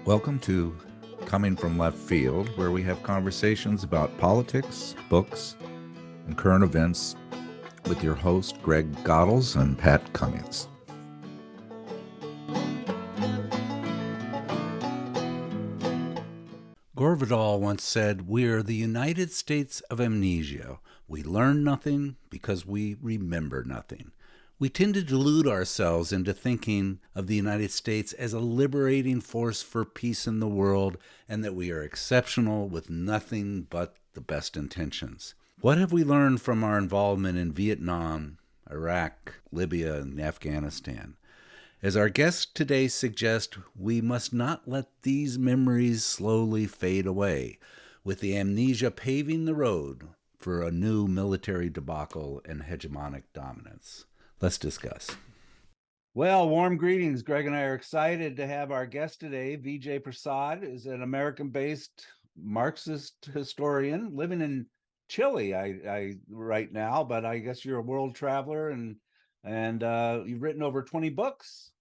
Welcome to Coming from Left Field, where we have conversations about politics, books, and current events with your host, Greg Goddles and Pat Cummings. Gore Vidal once said, "We're the United States of amnesia. We learn nothing because we remember nothing." We tend to delude ourselves into thinking of the United States as a liberating force for peace in the world and that we are exceptional with nothing but the best intentions. What have we learned from our involvement in Vietnam, Iraq, Libya, and Afghanistan? As our guest today suggests, we must not let these memories slowly fade away, with the amnesia paving the road for a new military debacle and hegemonic dominance. Let's discuss. Well, warm greetings. Greg and I are excited to have our guest today. Vijay Prashad is an American-based Marxist historian living in Chile I right now, but I guess you're a world traveler and you've written over 20 books,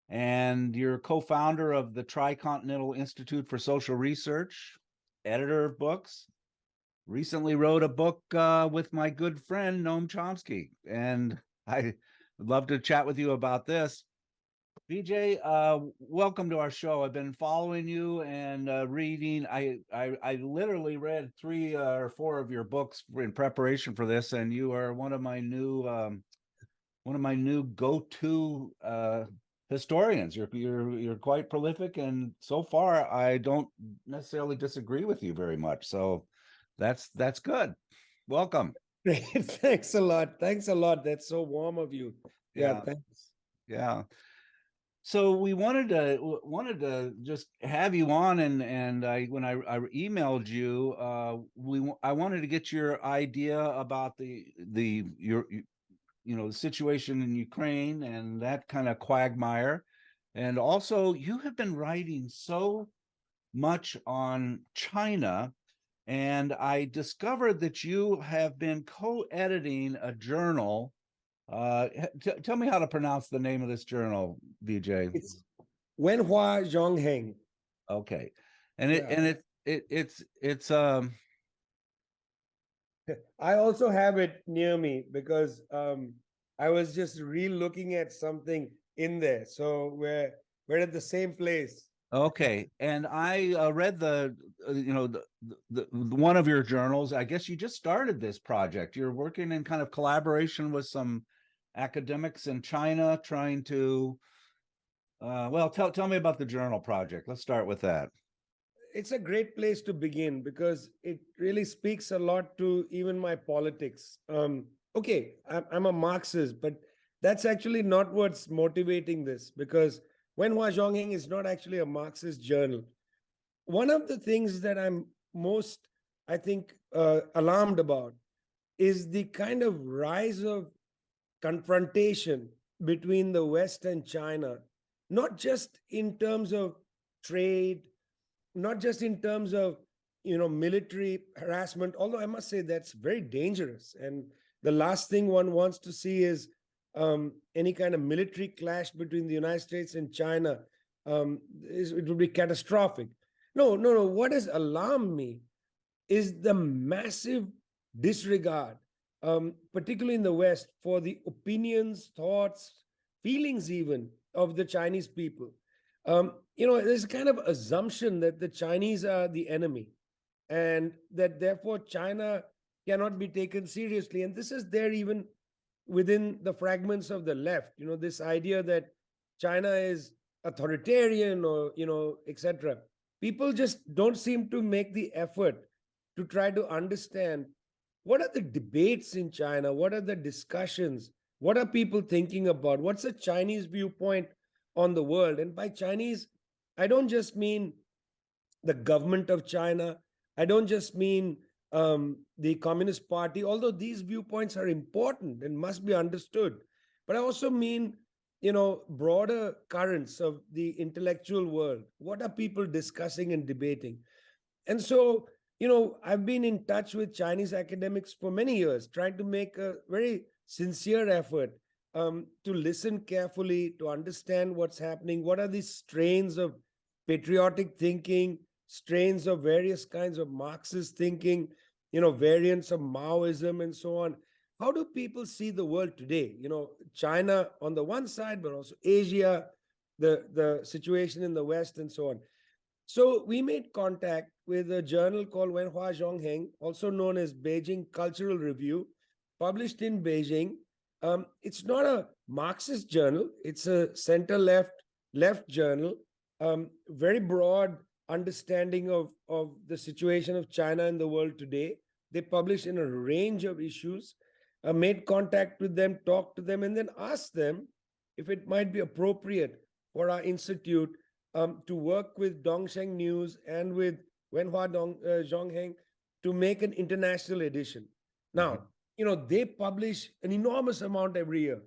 and you're co-founder of the Tri-Continental Institute for Social Research, editor of books. Recently wrote a book with my good friend Noam Chomsky, and I would love to chat with you about this. Vijay, welcome to our show. I've been following you and reading. I literally read 3 or 4 of your books in preparation for this, and you are one of my new go-to historians. You're quite prolific, and so far I don't necessarily disagree with you very much. So that's good. Welcome. Great. Thanks a lot. Thanks a lot. That's so warm of you. Yeah, thanks. Yeah. So we wanted to just have you on, and when I emailed you, I wanted to get your idea about the situation in Ukraine and that kind of quagmire, and also you have been writing so much on China. And I discovered that you have been co-editing a journal. Tell me how to pronounce the name of this journal, Vijay. It's Wenhua Zongheng. Okay, and it's I also have it near me because I was just re-looking at something in there. So we're at the same place. okay. And I read the one of your journals. I guess you just started this project. You're working in kind of collaboration with some academics in China, trying to. Well, tell me about the journal project. Let's start with that. It's a great place to begin because it really speaks a lot to even my politics. Okay, I'm a Marxist, but that's actually not what's motivating this, because Wenhua Zongheng is not actually a Marxist journal. One of the things that I'm most, I think, alarmed about is the kind of rise of confrontation between the West and China, not just in terms of trade, not just in terms of military harassment, although I must say that's very dangerous. And the last thing one wants to see is any kind of military clash between the United States and China. It would be catastrophic. No. What has alarmed me is the massive disregard, particularly in the West, for the opinions, thoughts, feelings even of the Chinese people. There's a kind of assumption that the Chinese are the enemy and that therefore China cannot be taken seriously. And this is there even within the fragments of the left, this idea that China is authoritarian or, etc. People just don't seem to make the effort to try to understand what are the debates in China, what are the discussions, what are people thinking about, what's the Chinese viewpoint on the world. And by Chinese, I don't just mean the government of China. I don't just mean the Communist Party, although these viewpoints are important and must be understood. But I also mean, broader currents of the intellectual world. What are people discussing and debating? And so, I've been in touch with Chinese academics for many years, trying to make a very sincere effort to listen carefully, to understand what's happening, what are these strains of patriotic thinking, strains of various kinds of Marxist thinking, variants of Maoism and so on. How do people see the world today? China on the one side, but also Asia, the situation in the West, and so on. So we made contact with a journal called Wenhua Zongheng, also known as Beijing Cultural Review, published in Beijing. It's not a Marxist journal; it's a center left journal. Very broad understanding of the situation of China in the world today. They publish in a range of issues. Made contact with them, talked to them, and then asked them if it might be appropriate for our institute to work with Dongsheng News and with Zongheng to make an international edition. Mhm. Now, they publish an enormous amount every year.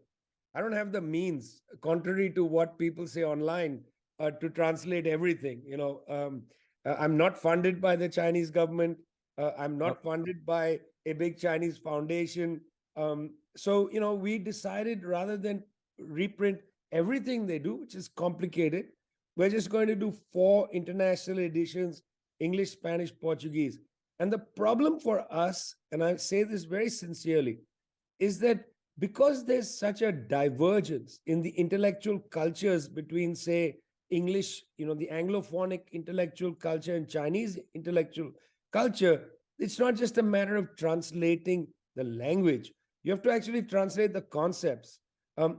I don't have the means, contrary to what people say online, to translate everything. I'm not funded by the Chinese government. I'm Oh, not funded by a big Chinese foundation. So, we decided rather than reprint everything they do, which is complicated, we're just going to do 4 international editions: English, Spanish, Portuguese. And the problem for us, and I say this very sincerely, is that because there's such a divergence in the intellectual cultures between, say, English, the Anglophonic intellectual culture and Chinese intellectual culture, it's not just a matter of translating the language. You have to actually translate the concepts.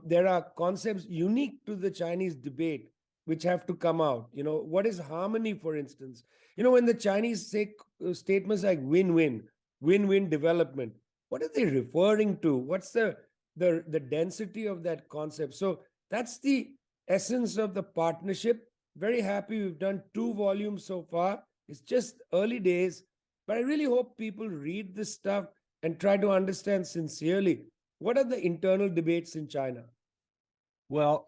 There are concepts unique to the Chinese debate which have to come out. What is harmony, for instance? When the Chinese say statements like win-win, win-win development, what are they referring to? What's the density of that concept? So that's the essence of the partnership. Very happy we've done 2 volumes so far. It's just early days, but I really hope people read this stuff and try to understand sincerely what are the internal debates in China. well,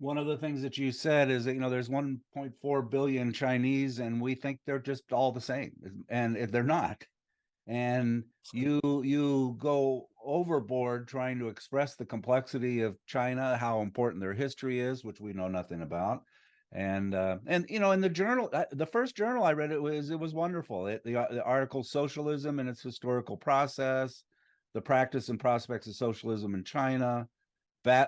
one of the things that you said is that there's 1.4 billion Chinese, and we think they're just all the same, and they're not. And you go overboard trying to express the complexity of China, how important their history is, which we know nothing about. And in the journal, the first journal I read, it was wonderful. The article "Socialism and its Historical Process," the practice and prospects of socialism in China, a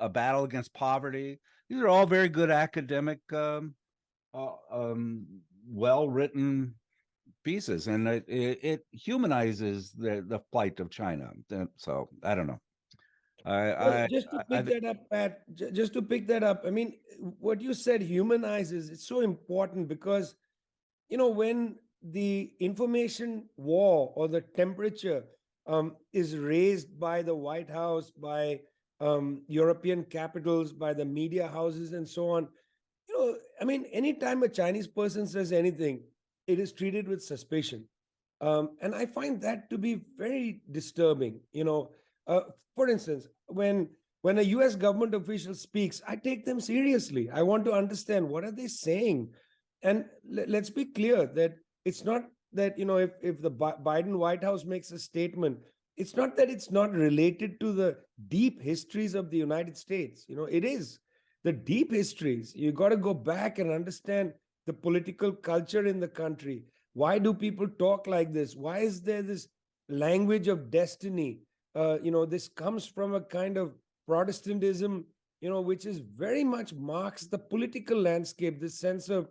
battle against poverty. These are all very good academic, well-written pieces, and it humanizes the plight of China. So I don't know. Well, I just to I, I pick that up, Pat, just to pick that up, I mean, what you said humanizes, it's so important because, when the information war or the temperature is raised by the White House, by European capitals, by the media houses, and so on, I mean, anytime a Chinese person says anything, it is treated with suspicion. And I find that to be very disturbing. For instance, when a US government official speaks, I take them seriously. I want to understand what are they saying. And let's be clear that it's not that, if the Biden White House makes a statement, it's not that it's not related to the deep histories of the United States. It is the deep histories. You got to go back and understand the political culture in the country. Why do people talk like this? Why is there this language of destiny? This comes from a kind of Protestantism, which is very much marks the political landscape, this sense of,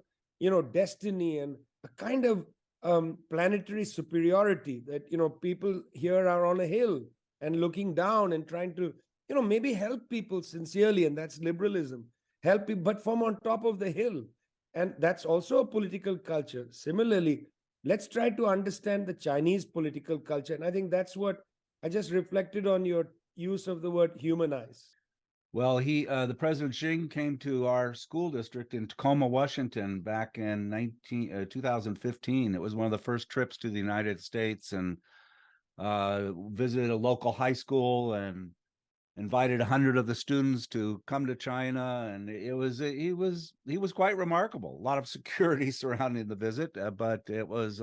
destiny and a kind of planetary superiority that, people here are on a hill and looking down and trying to, maybe help people sincerely. And that's liberalism. Help people, but from on top of the hill. And that's also a political culture. Similarly, let's try to understand the Chinese political culture. And I think that's what I just reflected on your use of the word humanize. well, the President Xi came to our school district in Tacoma, Washington, back in 2015. It was one of the first trips to the United States, and visited a local high school and invited 100 of the students to come to China, and he was quite remarkable. A lot of security surrounding the visit, but it was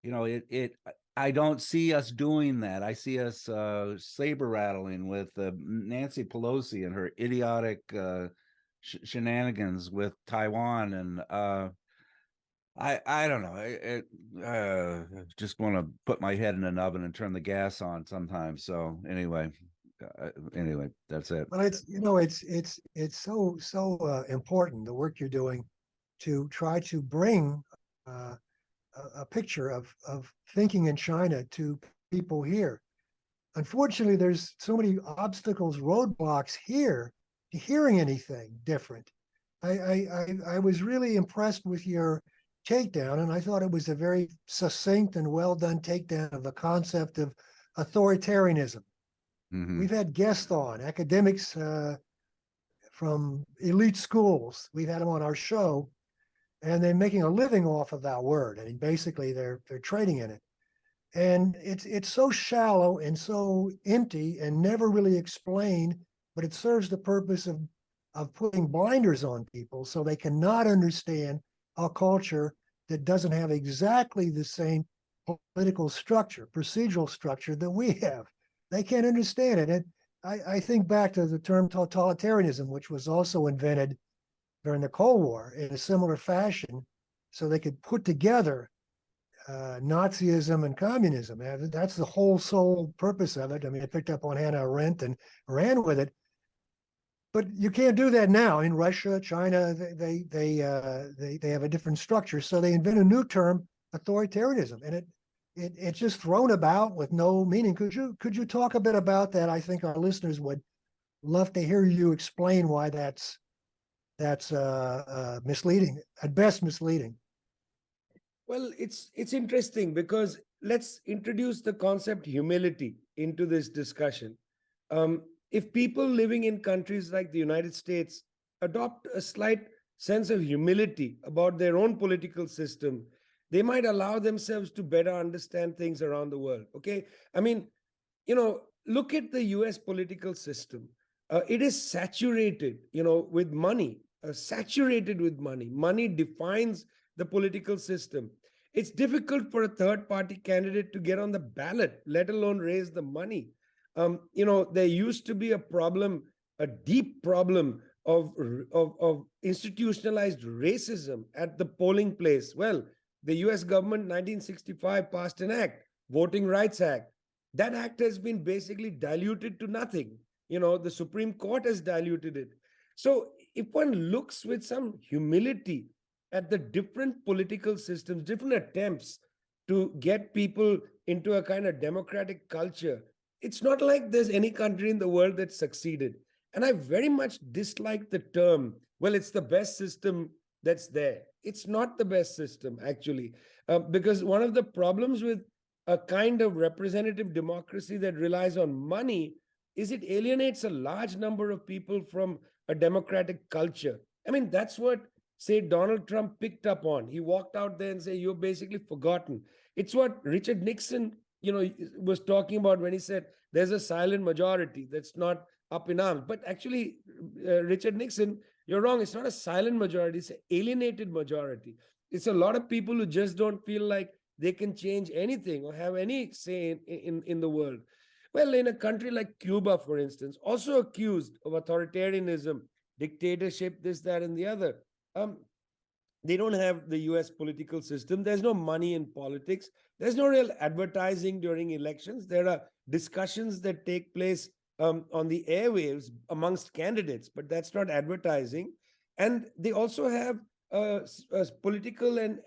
it I don't see us doing that. I see us saber rattling with Nancy Pelosi and her idiotic shenanigans with Taiwan, and I don't know. Just want to put my head in an oven and turn the gas on sometimes. So anyway, that's it. But it's so important, the work you're doing, to try to bring a picture of thinking in China to people here. Unfortunately, there's so many obstacles, roadblocks here to hearing anything different. I was really impressed with your takedown, and I thought it was a very succinct and well done takedown of the concept of authoritarianism. Mm-hmm. We've had guests on, academics from elite schools. We've had them on our show, and they're making a living off of that word. I mean, basically, they're trading in it. And it's so shallow and so empty and never really explained, but it serves the purpose of putting blinders on people so they cannot understand a culture that doesn't have exactly the same political structure, procedural structure that we have. They can't understand it. And I think back to the term totalitarianism, which was also invented during the Cold War in a similar fashion, so they could put together Nazism and communism. That's the whole sole purpose of it. I mean, it picked up on Hannah Arendt and ran with it. But you can't do that now. In Russia, China, they have a different structure. So they invent a new term, authoritarianism, and it's just thrown about with no meaning. Could you talk a bit about that? I think our listeners would love to hear you explain why that's misleading, at best misleading. Well, it's interesting because let's introduce the concept humility into this discussion. If people living in countries like the United States adopt a slight sense of humility about their own political system, they might allow themselves to better understand things around the world. Okay. I mean, look at the US political system. It is saturated, with money, saturated with money. Money defines the political system. It's difficult for a third party candidate to get on the ballot, let alone raise the money. There used to be a problem, a deep problem of institutionalized racism at the polling place. Well, the US government 1965 passed an act, Voting Rights Act. That act has been basically diluted to nothing. The Supreme Court has diluted it. So if one looks with some humility at the different political systems, different attempts to get people into a kind of democratic culture, it's not like there's any country in the world that succeeded. And I very much dislike the term, well, it's the best system that's there. It's not the best system, actually, because one of the problems with a kind of representative democracy that relies on money is it alienates a large number of people from a democratic culture. I mean, that's what, say, Donald Trump picked up on. He walked out there and said, you're basically forgotten. It's what Richard Nixon, was talking about when he said there's a silent majority that's not up in arms. But actually, Richard Nixon, you're wrong. It's not a silent majority. It's an alienated majority. It's a lot of people who just don't feel like they can change anything or have any say in the world. Well, in a country like Cuba, for instance, also accused of authoritarianism, dictatorship, this, that, and the other. They don't have the US political system. There's no money in politics. There's no real advertising during elections. There are discussions that take place on the airwaves amongst candidates, but that's not advertising. And they also have a political and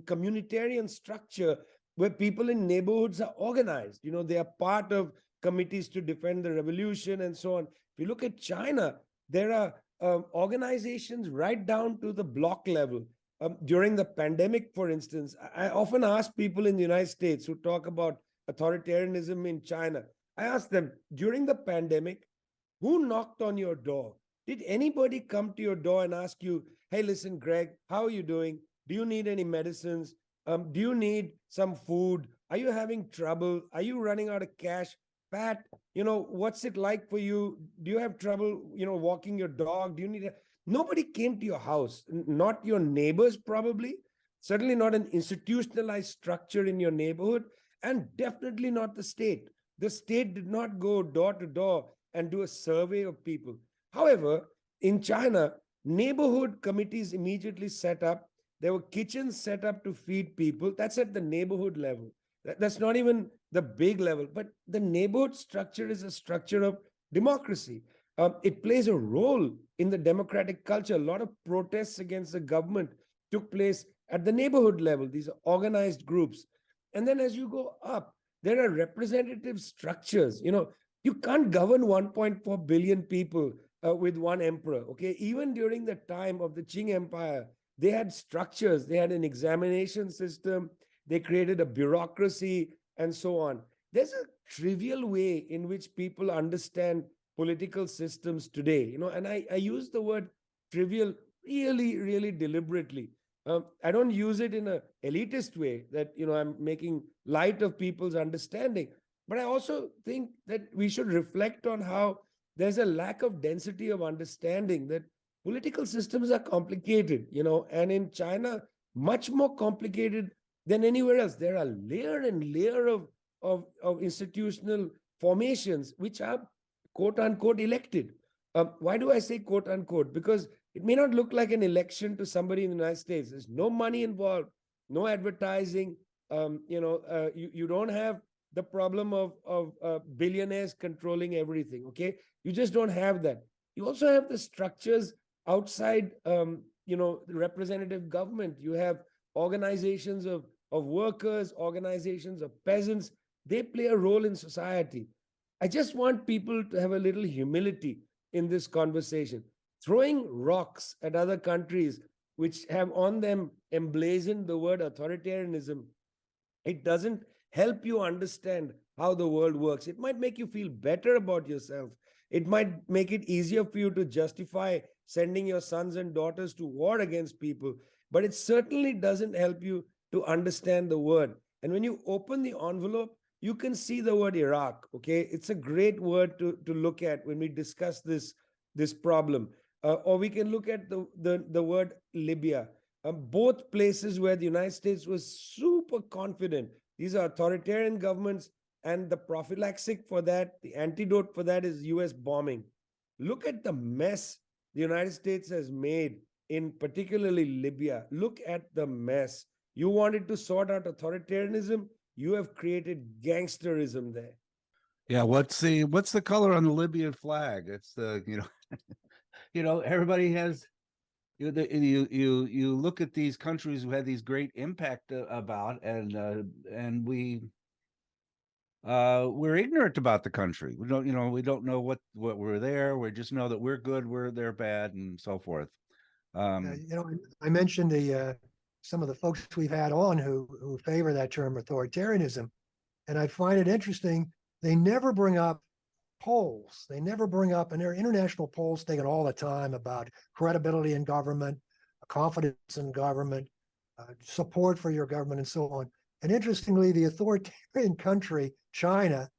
communitarian structure where people in neighborhoods are organized. They are part of committees to defend the revolution and so on. If you look at China, there are organizations right down to the block level. During the pandemic, for instance, I often ask people in the United States who talk about authoritarianism in China, I ask them, during the pandemic, who knocked on your door? Did anybody come to your door and ask you, hey, listen, Greg, how are you doing? Do you need any medicines? Do you need some food? Are you having trouble? Are you running out of cash? Pat, what's it like for you? Do you have trouble, walking your dog? Do you need Nobody came to your house, not your neighbors, probably, certainly not an institutionalized structure in your neighborhood, and definitely not the state. The state did not go door to door and do a survey of people. However, In China, neighborhood committees immediately set up. There were kitchens set up to feed people. That's at the neighborhood level. That's not even the big level, but the neighborhood structure is a structure of democracy. It plays a role in the democratic culture. A lot of protests against the government took place at the neighborhood level. These are organized groups. And then as you go up, there are representative structures. You can't govern 1.4 billion people with one emperor. Okay, even during the time of the Qing Empire, they had structures. They had an examination system. They created a bureaucracy and so on. There's a trivial way in which people understand political systems today. And I use the word trivial really, really deliberately. I don't use it in a elitist way that I'm making light of people's understanding, but I also think that we should reflect on how there's a lack of density of understanding that political systems are complicated, and in China, much more complicated than anywhere else. There are layer and layer of institutional formations which are quote unquote elected. Why do I say quote unquote? Because it may not look like an election to somebody in the United States. There's no money involved, no advertising. You don't have the problem of billionaires controlling everything. Okay, you just don't have that. You also have the structures outside, the representative government. You have organizations of workers, organizations of peasants. They play a role in society. I just want people to have a little humility in this conversation. Throwing rocks at other countries which have on them emblazoned the word authoritarianism, it doesn't help you understand how the world works. It might make you feel better about yourself. It might make it easier for you to justify sending your sons and daughters to war against people, but it certainly doesn't help you to understand the word. And when you open the envelope, you can see the word Iraq. Okay, it's a great word to look at when we discuss this problem. Or we can look at the word Libya. Both places where the United States was super confident. These are authoritarian governments, and the prophylaxis for that, the antidote for that is US bombing. Look at the mess the United States has made in particularly Libya. Look at the mess. You wanted to sort out authoritarianism, you have created gangsterism there. Yeah, what's the color on the Libyan flag? It's the everybody has you look at these countries who had these great impact about, and we're ignorant about the country. We don't know what we're there. We just know that we're good, they're bad, and so forth. I mentioned some of the folks we've had on who favor that term authoritarianism, and I find it interesting. They never bring up polls. They never bring up, and there are international polls taken all the time about credibility in government, confidence in government, support for your government, and so on. And interestingly, the authoritarian country, China,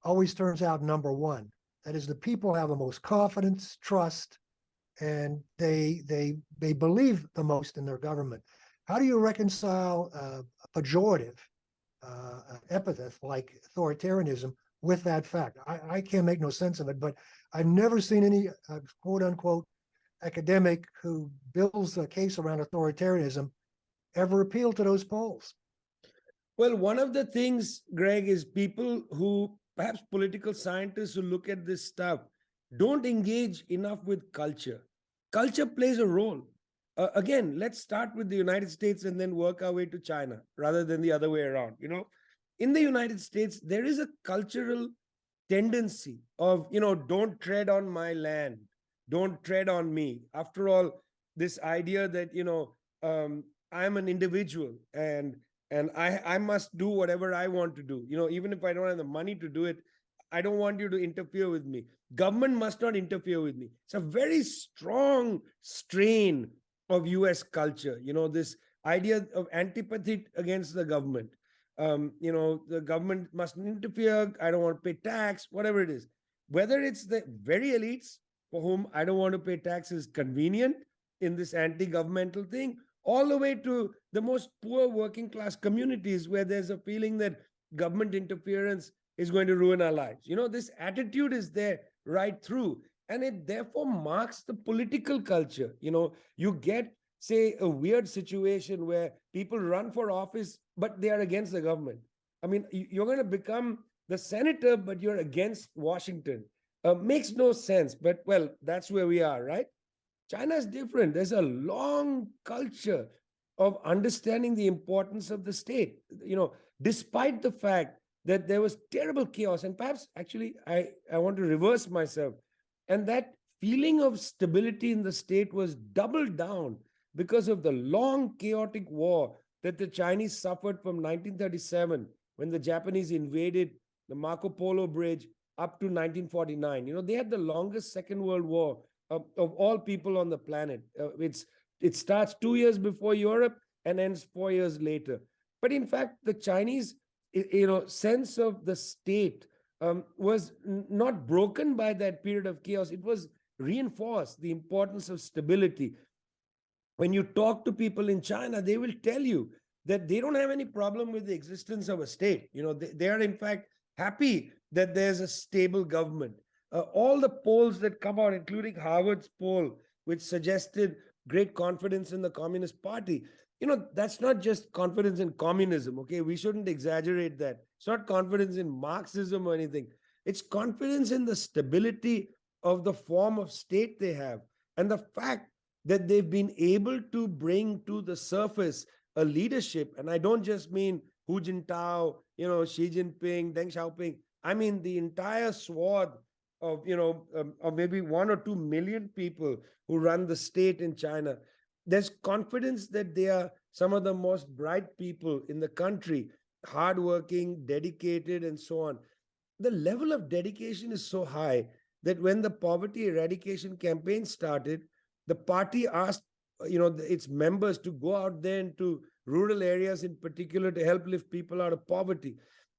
always turns out number one. That is, the people have the most confidence, trust, and they believe the most in their government. How do you reconcile a pejorative epithet like authoritarianism with that fact? I can't make no sense of it, but I've never seen any quote unquote academic who builds a case around authoritarianism ever appeal to those polls. Well, one of the things, Greg, is people who, perhaps political scientists who look at this stuff, don't engage enough with culture. Culture plays a role. Again, let's start with the United States and then work our way to China rather than the other way around. In the United States, there is a cultural tendency of, don't tread on my land, don't tread on me. After all, this idea that, I'm an individual and I must do whatever I want to do. Even if I don't have the money to do it, I don't want you to interfere with me. Government must not interfere with me. It's a very strong strain of US culture, this idea of antipathy against the government. The government mustn't interfere. I don't want to pay tax, whatever it is. Whether it's the very elites for whom I don't want to pay tax is convenient in this anti-governmental thing, all the way to the most poor working class communities where there's a feeling that government interference is going to ruin our lives. This attitude is there right through. And it therefore marks the political culture. You get, say, a weird situation where people run for office, but they are against the government. I mean, you're going to become the senator, but you're against Washington. Makes no sense, but well, that's where we are, right? China is different. There's a long culture of understanding the importance of the state. Despite the fact that there was terrible chaos, and perhaps actually I want to reverse myself, and that feeling of stability in the state was doubled down because of the long chaotic war that the Chinese suffered from 1937 when the Japanese invaded the Marco Polo Bridge up to 1949. They had the longest Second World War of all people on the planet. It starts 2 years before Europe and ends 4 years later. But in fact, the Chinese, sense of the state was not broken by that period of chaos. It was reinforced, the importance of stability. When you talk to people in China, they will tell you that they don't have any problem with the existence of a state. They are in fact happy that there's a stable government. All the polls that come out, including Harvard's poll, which suggested great confidence in the Communist Party, that's not just confidence in communism, okay? We shouldn't exaggerate that. It's not confidence in Marxism or anything. It's confidence in the stability of the form of state they have and the fact that they've been able to bring to the surface a leadership. And I don't just mean Hu Jintao, Xi Jinping, Deng Xiaoping. I mean the entire swath of, of maybe 1 or 2 million people who run the state in China. There's confidence that they are some of the most bright people in the country, hardworking, dedicated, and so on. The level of dedication is so high that when the poverty eradication campaign started, the party asked, its members to go out there into rural areas in particular to help lift people out of poverty.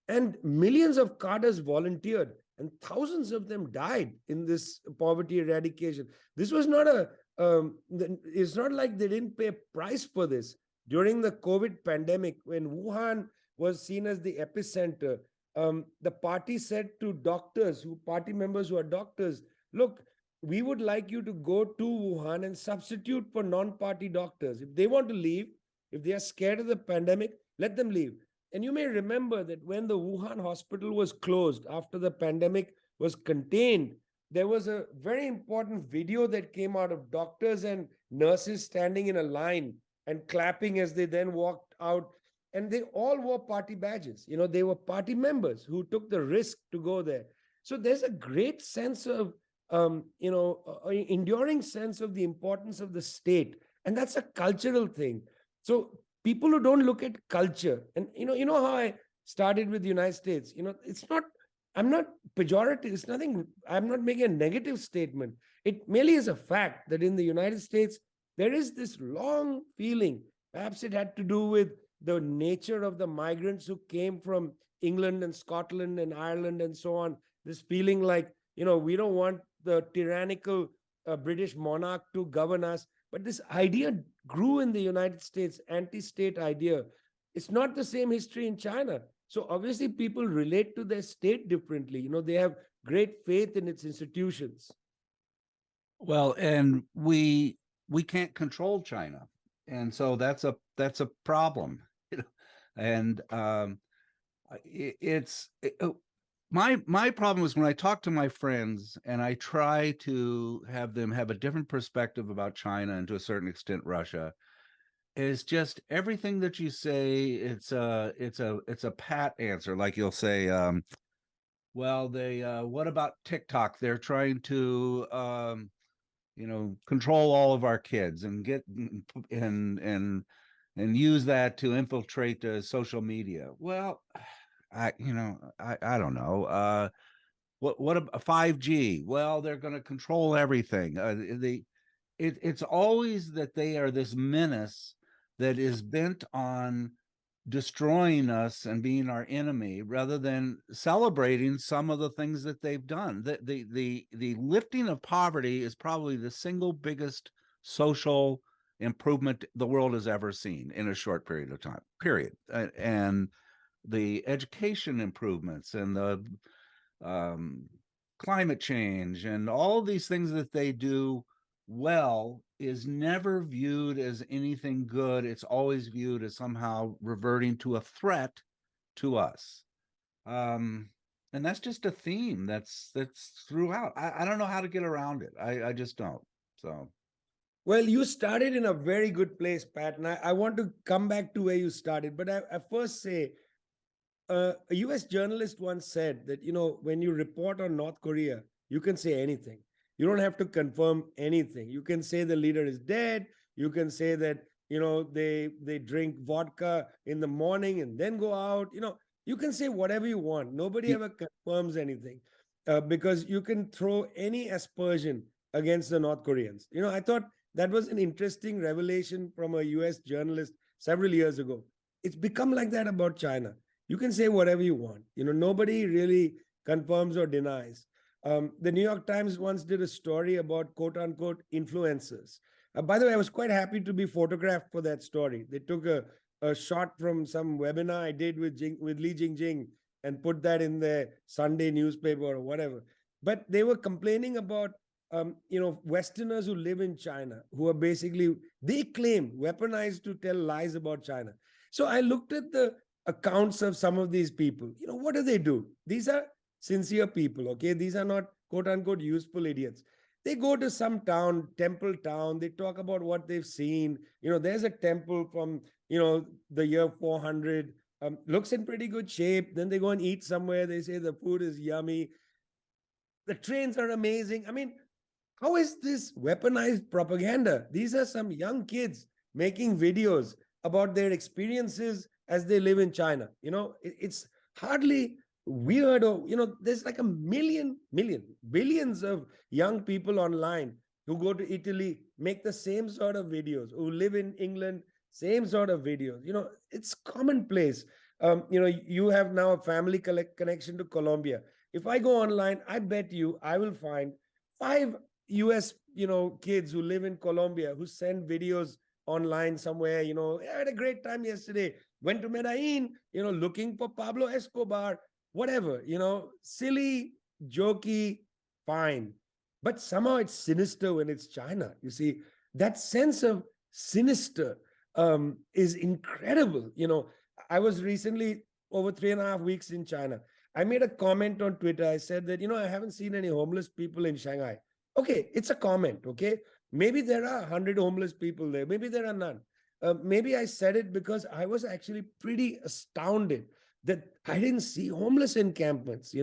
And millions of cadres volunteered, and thousands of them died in this poverty eradication. This was not it's not like they didn't pay a price for this. During the COVID pandemic, when Wuhan was seen as the epicenter, the party said to party members who are doctors, look, we would like you to go to Wuhan and substitute for non-party doctors. If they want to leave, if they are scared of the pandemic, let them leave. And you may remember that when the Wuhan hospital was closed after the pandemic was contained, there was a very important video that came out of doctors and nurses standing in a line and clapping as they then walked out. And they all wore party badges. They were party members who took the risk to go there. So there's a great sense of, enduring sense of the importance of the state. And that's a cultural thing. So people who don't look at culture, and how I started with the United States, I'm not pejorative. It's nothing. I'm not making a negative statement. It merely is a fact that in the United States, there is this long feeling. Perhaps it had to do with the nature of the migrants who came from England and Scotland and Ireland and so on. This feeling like, we don't want the tyrannical British monarch to govern us. But this idea grew in the United States, anti-state idea. It's not the same history in China. So obviously people relate to their state differently. They have great faith in its institutions. Well, and we can't control China, and so that's a problem. And my problem is when I talk to my friends and I try to have them have a different perspective about China and to a certain extent Russia, is just everything that you say. It's a pat answer. Like you'll say, well, they what about TikTok? They're trying to control all of our kids and get and use that to infiltrate social media. Well, I don't know. What about 5G? Well, they're going to control everything. It's always that they are this menace that is bent on destroying us and being our enemy, rather than celebrating some of the things that they've done. The lifting of poverty is probably the single biggest social improvement the world has ever seen in a short period of time. Period. And the education improvements and the climate change and all these things that they do well is never viewed as anything good. It's always viewed as somehow reverting to a threat to us. And that's just a theme that's throughout. I don't know how to get around it. I just don't. So Well, you started in a very good place, Pat, and I want to come back to where you started. But I first say, a US journalist once said that, when you report on North Korea, you can say anything. You don't have to confirm anything. You can say the leader is dead. You can say that, they drink vodka in the morning and then go out. You can say whatever you want. Nobody ever confirms anything, because you can throw any aspersion against the North Koreans. I thought that was an interesting revelation from a US journalist several years ago. It's become like that about China. You can say whatever you want. Nobody really confirms or denies. The New York Times once did a story about quote unquote influencers. By the way, I was quite happy to be photographed for that story. They took a shot from some webinar I did with Li Jingjing and put that in the Sunday newspaper or whatever. But they were complaining about Westerners who live in China, who are basically, they claim, weaponized to tell lies about China. So I looked at the accounts of some of these people. What do? These are sincere people, okay? These are not quote unquote useful idiots. They go to some town, temple town, they talk about what they've seen. There's a temple from, the year 400, looks in pretty good shape. Then they go and eat somewhere. They say the food is yummy. The trains are amazing. I mean, how is this weaponized propaganda? These are some young kids making videos about their experiences as they live in China. It's hardly weird, or there's like billions of young people online who go to Italy, make the same sort of videos, who live in England, same sort of videos. It's commonplace. You have now a family connection to Colombia. If I go online, I bet you I will find 5 US, kids who live in Colombia who send videos online somewhere. I had a great time yesterday. Went to Medellin, looking for Pablo Escobar, whatever, silly, jokey, fine. But somehow it's sinister when it's China. You see, that sense of sinister is incredible. I was recently over 3.5 weeks in China. I made a comment on Twitter. I said that, I haven't seen any homeless people in Shanghai. Okay, it's a comment, okay? Maybe there are 100 homeless people there. Maybe there are none. Maybe I said it because I was actually pretty astounded that I didn't see homeless encampments.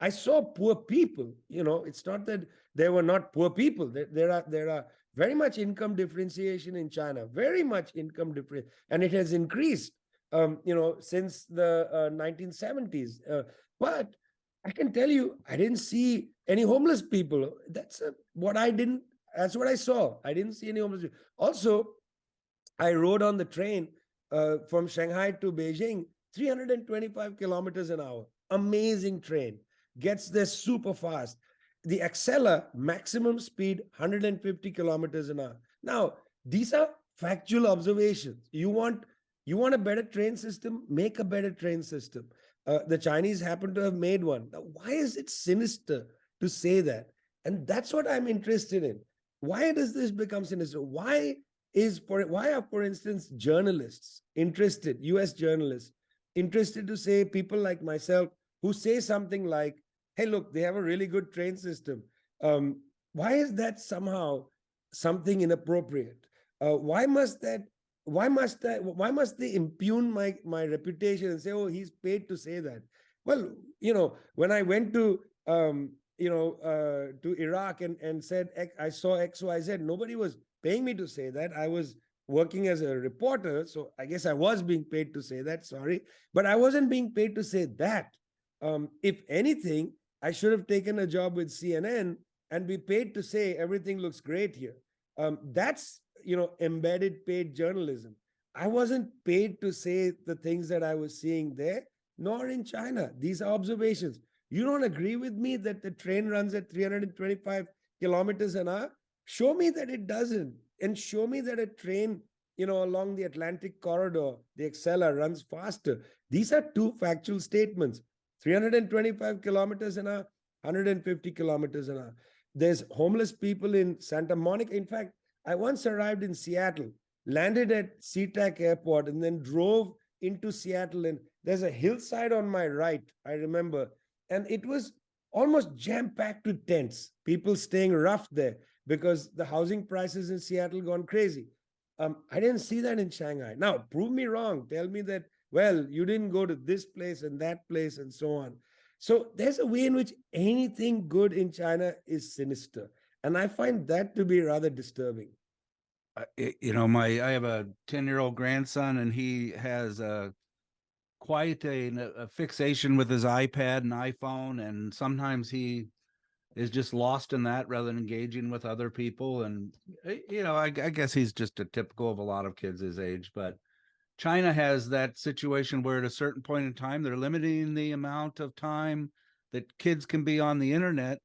I saw poor people. It's not that there were not poor people. There are very much income differentiation in China, very much income difference, and it has increased, since the 1970s. But I can tell you, I didn't see any homeless people. That's what I saw. I didn't see any homeless people. Also, I rode on the train from Shanghai to Beijing, 325 kilometers an hour. Amazing train. Gets there super fast. The Acela, maximum speed, 150 kilometers an hour. Now, these are factual observations. You want a better train system? Make a better train system. The Chinese happen to have made one. Now, why is it sinister to say that? And that's what I'm interested in. Why does this become sinister? Why are, for instance, journalists interested, US journalists, interested to say, people like myself who say something like, hey, look, they have a really good train system. Why is that somehow something inappropriate? Why must they impugn my reputation and say, oh, he's paid to say that? Well, when I went to to Iraq and said I saw XYZ, nobody was paying me to say that. I was working as a reporter, so I guess I was being paid to say that. Sorry, but I wasn't being paid to say that. If anything, I should have taken a job with CNN and be paid to say everything looks great here. That's embedded paid journalism. I wasn't paid to say the things that I was seeing there, nor in China. These are observations. You don't agree with me that the train runs at 325 kilometers an hour? Show me that it doesn't, and show me that a train, along the Atlantic corridor, the Acela, runs faster. These are two factual statements. 325 kilometers an hour 150 kilometers an hour. There's homeless people in Santa Monica. In fact, I once arrived in Seattle, landed at SeaTac Airport, and then drove into Seattle. And there's a hillside on my right, I remember. And it was almost jam-packed with tents, people staying rough there because the housing prices in Seattle gone crazy. I didn't see that in Shanghai. Now, prove me wrong. Tell me that, well, you didn't go to this place and that place and so on. So there's a way in which anything good in China is sinister. And I find that to be rather disturbing. I have a 10-year-old grandson, and he has quite a fixation with his iPad and iPhone, and sometimes he is just lost in that rather than engaging with other people. And I guess he's just a typical of a lot of kids his age. But China has that situation where at a certain point in time, they're limiting the amount of time that kids can be on the internet.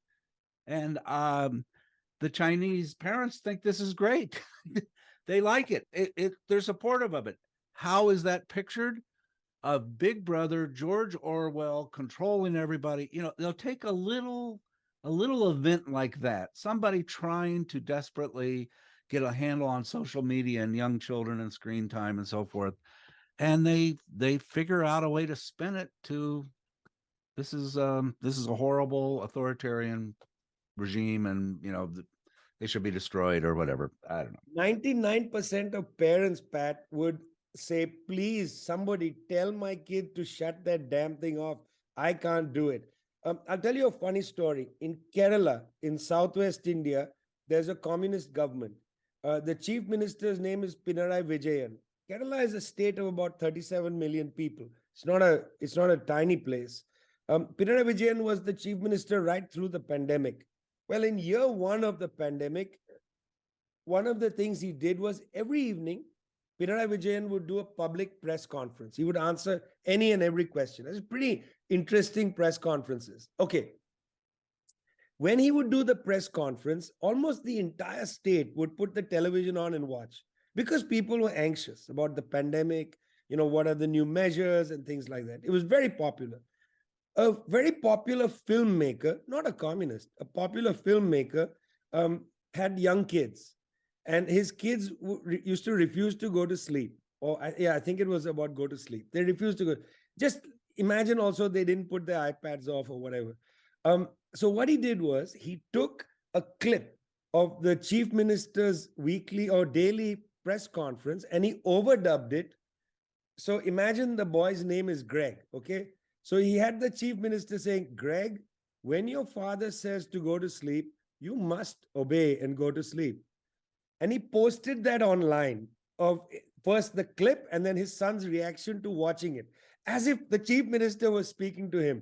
And the Chinese parents think this is great. They like it. They're supportive of it. How is that pictured? Of Big Brother, George Orwell controlling everybody. They'll take a little event like that, somebody trying to desperately get a handle on social media and young children and screen time and so forth, and they figure out a way to spin it to this is a horrible authoritarian regime, and they should be destroyed or whatever. I don't know. 99% of parents, Pat, would say, please, somebody tell my kid to shut that damn thing off. I can't do it. I'll tell you a funny story. In Kerala, in Southwest India, there's a communist government. The chief minister's name is Pinarayi Vijayan. Kerala is a state of about 37 million people. It's not a tiny place. Pinarayi Vijayan was the chief minister right through the pandemic. Well, in year one of the pandemic, one of the things he did was every evening, Pinarayi Vijayan would do a public press conference. He would answer any and every question. It's pretty interesting press conferences. Okay. When he would do the press conference, almost the entire state would put the television on and watch because people were anxious about the pandemic, what are the new measures and things like that. It was very popular. A very popular filmmaker, not a communist, a popular filmmaker had young kids. And his kids used to refuse to go to sleep. I think it was about go to sleep. They refused to go. Just imagine also they didn't put their iPads off or whatever. So what he did was he took a clip of the chief minister's weekly or daily press conference and he overdubbed it. So imagine the boy's name is Greg, okay? So he had the chief minister saying, Greg, when your father says to go to sleep, you must obey and go to sleep. And he posted that online of first the clip and then his son's reaction to watching it, as if the chief minister was speaking to him.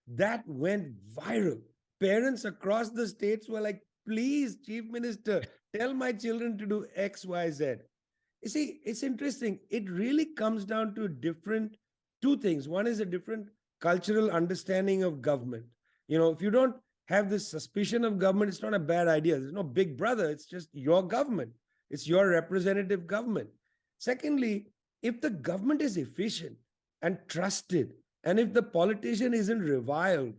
That went viral. Parents across the states were like, please, chief minister, tell my children to do X, Y, Z. You see, it's interesting. It really comes down to two things. One is a different cultural understanding of government. If you don't have this suspicion of government, it's not a bad idea. There's no big brother. It's just your government. It's your representative government. Secondly, if the government is efficient and trusted, and if the politician isn't reviled,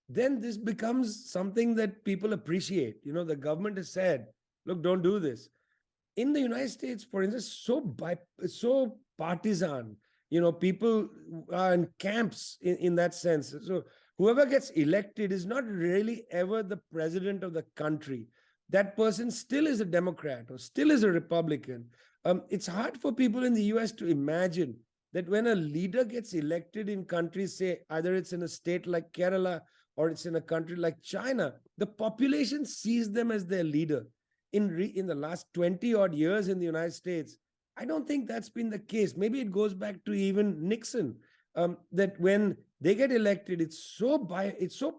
then this becomes something that people appreciate. The government has said, look, don't do this. In the United States, for instance, so partisan. People are in camps in that sense. So whoever gets elected is not really ever the president of the country. That person still is a Democrat or still is a Republican. It's hard for people in the US to imagine that when a leader gets elected in countries, say either it's in a state like Kerala or it's in a country like China, the population sees them as their leader. In the last 20 odd years in the United States, I don't think that's been the case. Maybe it goes back to even Nixon, that when they get elected, it's so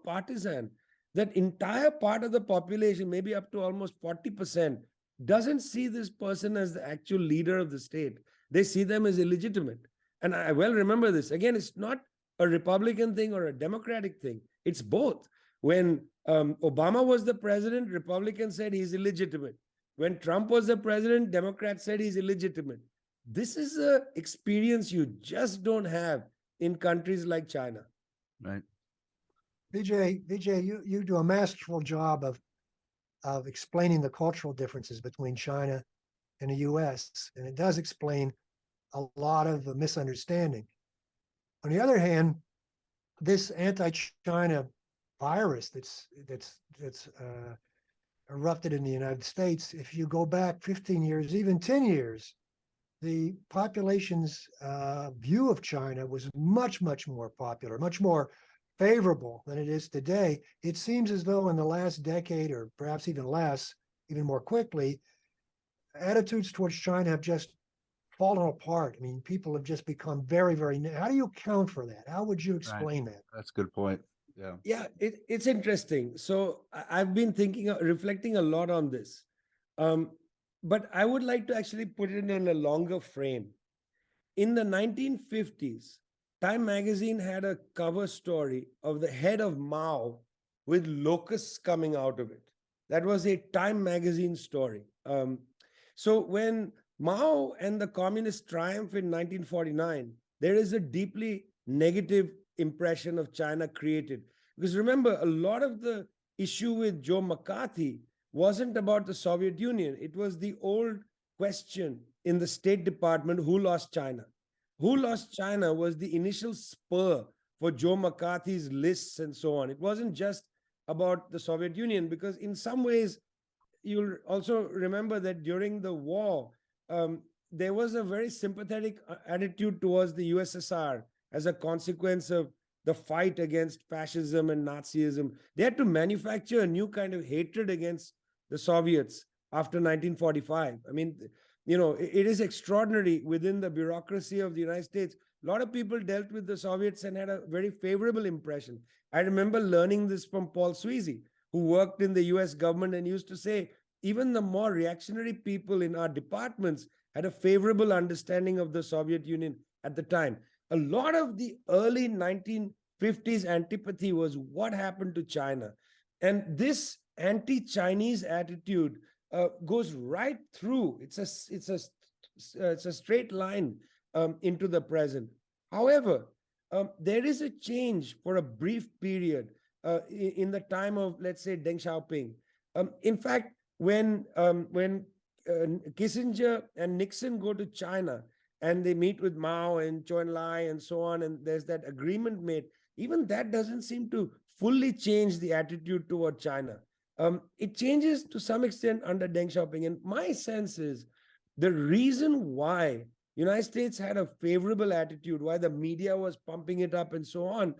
partisan that entire part of the population, maybe up to almost 40%, doesn't see this person as the actual leader of the state. They see them as illegitimate. And I well remember this. Again, it's not a Republican thing or a Democratic thing. It's both. When Obama was the president, Republicans said he's illegitimate. When Trump was the president, Democrats said he's illegitimate. This is an experience you just don't have in countries like China. Right. Vijay, you do a masterful job of explaining the cultural differences between China and the U.S., and it does explain a lot of the misunderstanding. On the other hand, this anti-China virus that's erupted in the United States, if you go back 15 years, even 10 years, the population's view of China was much, much more popular, much more favorable than it is today. It seems as though in the last decade, or perhaps even less, even more quickly, attitudes towards China have just fallen apart. I mean, people have just become very, very. How do you account for that? How would you explain that? That's a good point. Yeah. Yeah, it's interesting. So I've been reflecting a lot on this. But I would like to actually put it in a longer frame. In the 1950s, Time magazine had a cover story of the head of Mao with locusts coming out of it. That was a Time magazine story. So when Mao and the communists triumph in 1949, there is a deeply negative impression of China created. Because remember, a lot of the issue with Joe McCarthy wasn't about the Soviet Union. It was the old question in the State Department, who lost China? Who lost China was the initial spur for Joe McCarthy's lists and so on. It wasn't just about the Soviet Union, because in some ways, you'll also remember that during the war, there was a very sympathetic attitude towards the USSR as a consequence of the fight against fascism and Nazism. They had to manufacture a new kind of hatred against the Soviets after 1945. I mean, it is extraordinary within the bureaucracy of the United States. A lot of people dealt with the Soviets and had a very favorable impression. I remember learning this from Paul Sweezy, who worked in the US government and used to say, even the more reactionary people in our departments had a favorable understanding of the Soviet Union at the time. A lot of the early 1950s antipathy was what happened to China. And this anti-Chinese attitude goes right through. It's a straight line into the present. However, there is a change for a brief period in the time of, let's say, Deng Xiaoping. In fact, when Kissinger and Nixon go to China and they meet with Mao and Zhou Enlai and so on, and there's that agreement made, even that doesn't seem to fully change the attitude toward China. It changes to some extent under Deng Xiaoping. And my sense is the reason why United States had a favorable attitude, why the media was pumping it up and so on,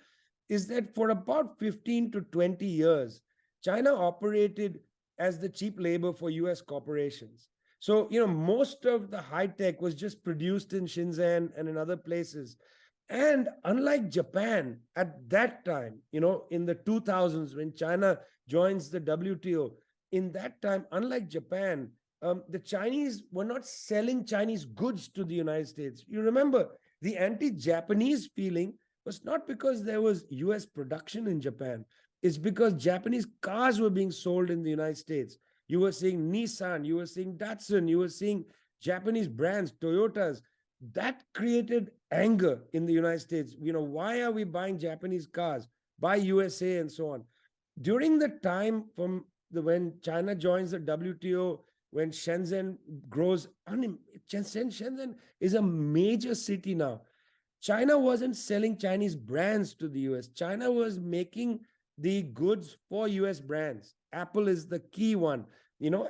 is that for about 15 to 20 years, China operated as the cheap labor for US corporations. So, most of the high tech was just produced in Shenzhen and in other places. And unlike Japan at that time, in the 2000s, when China joins the WTO, in that time, unlike Japan, the Chinese were not selling Chinese goods to the United States. You remember, the anti-Japanese feeling was not because there was US production in Japan. It's because Japanese cars were being sold in the United States. You were seeing Nissan, you were seeing Datsun, you were seeing Japanese brands, Toyotas. That created anger in the United States. Why are we buying Japanese cars? Buy USA and so on. During the time when China joins the WTO, when Shenzhen grows, Shenzhen is a major city now. China wasn't selling Chinese brands to the US. China was making the goods for US brands. Apple is the key one.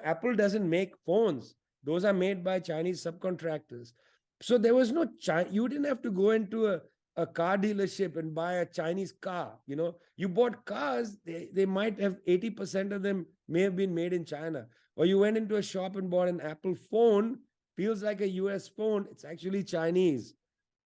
Apple doesn't make phones. Those are made by Chinese subcontractors. So there was no you didn't have to go into a car dealership and buy a Chinese car. You bought cars, they might have 80% of them may have been made in China. Or you went into a shop and bought an Apple phone, feels like a US phone, it's actually Chinese.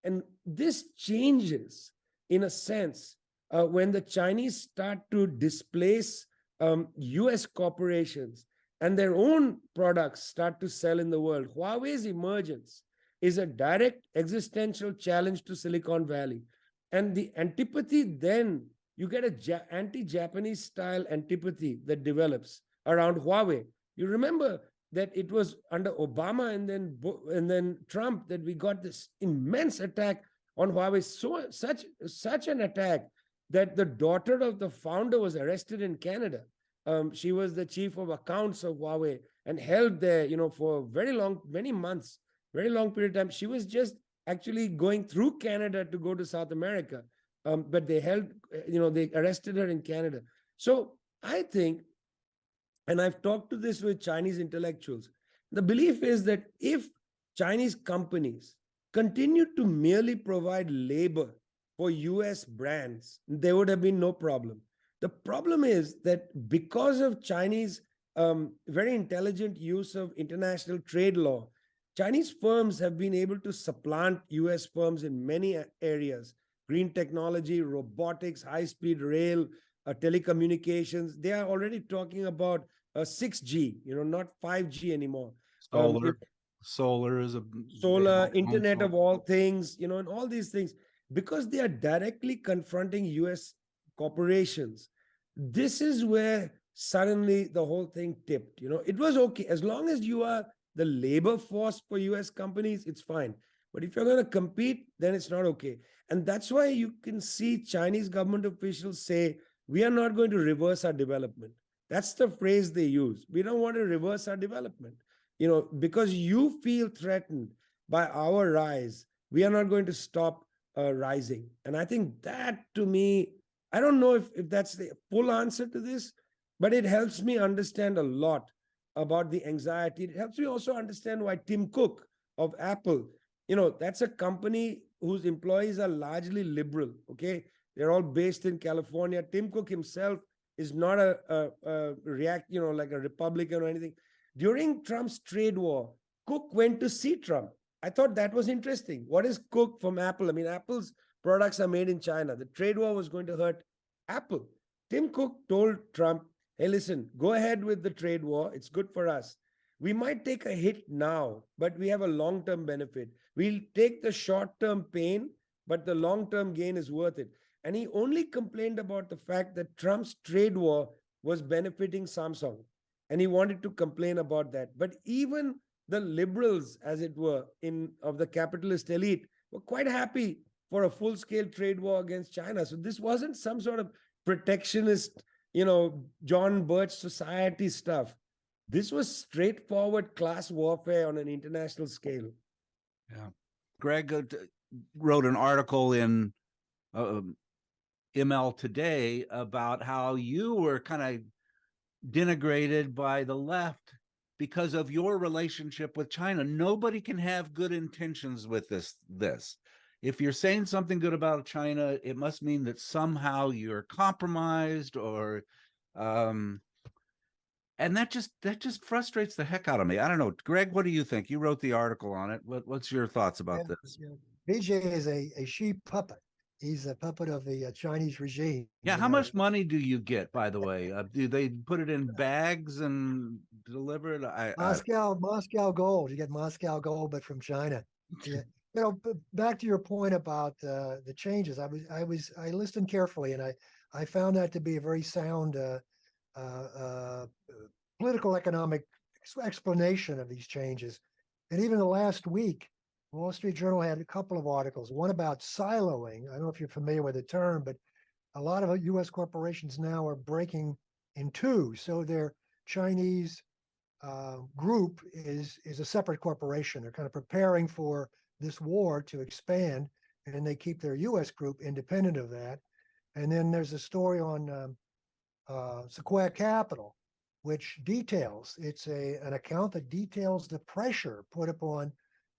And this changes, in a sense, when the Chinese start to displace US corporations and their own products start to sell in the world. Huawei's emergence is a direct existential challenge to Silicon Valley. And the antipathy then, you get an anti-Japanese style antipathy that develops around Huawei. You remember that it was under Obama and then Trump that we got this immense attack on Huawei. Such an attack that the daughter of the founder was arrested in Canada. She was the chief of accounts of Huawei and held there, for many months, very long period of time. She was just actually going through Canada to go to South America. But they they arrested her in Canada. So I think, and I've talked to this with Chinese intellectuals, the belief is that if Chinese companies continue to merely provide labor for US brands, there would have been no problem. The problem is that because of Chinese very intelligent use of international trade law, Chinese firms have been able to supplant US firms in many areas: green technology, robotics, high-speed rail, telecommunications. They are already talking about 6G, not 5G anymore. Solar is a Solar, Internet of all things, and all these things, because they are directly confronting US corporations. This is where suddenly the whole thing tipped. It was okay. As long as you are the labor force for US companies, it's fine. But if you're going to compete, then it's not okay. And that's why you can see Chinese government officials say, we are not going to reverse our development. That's the phrase they use. We don't want to reverse our development. Because you feel threatened by our rise, we are not going to stop rising. And I think that, to me, I don't know if that's the full answer to this, but it helps me understand a lot about the anxiety. It helps me also understand why Tim Cook of Apple, that's a company whose employees are largely liberal, okay? They're all based in California. Tim Cook himself is not like a Republican or anything. During Trump's trade war, Cook went to see Trump. I thought that was interesting. What is Cook from Apple? I mean, Apple's products are made in China. The trade war was going to hurt Apple. Tim Cook told Trump, hey, listen, go ahead with the trade war. It's good for us. We might take a hit now, but we have a long-term benefit. We'll take the short-term pain, but the long-term gain is worth it. And he only complained about the fact that Trump's trade war was benefiting Samsung. And he wanted to complain about that. But even the liberals, as it were, of the capitalist elite, were quite happy for a full-scale trade war against China. So this wasn't some sort of protectionist, John Birch society stuff. This was straightforward class warfare on an international scale. Yeah. Greg wrote an article in MLToday about how you were kind of denigrated by the left because of your relationship with China. Nobody can have good intentions with this. If you're saying something good about China, it must mean that somehow you're compromised, or and that just frustrates the heck out of me. I don't know. Greg, what do you think? You wrote the article on it. What's your thoughts about this? Vijay is a sheep puppet. He's a puppet of the Chinese regime. Yeah, how much money do you get, by the way? Do they put it in bags and deliver it? Moscow gold. You get Moscow gold, but from China. Yeah. Back to your point about the changes. I listened carefully, and I found that to be a very sound political economic explanation of these changes. And even the last week, Wall Street Journal had a couple of articles, one about siloing. I don't know if you're familiar with the term, but a lot of US corporations now are breaking in two. So their Chinese group is a separate corporation. They're kind of preparing for this war to expand, and they keep their US group independent of that. And then there's a story on Sequoia Capital, which details, it's an account that details the pressure put upon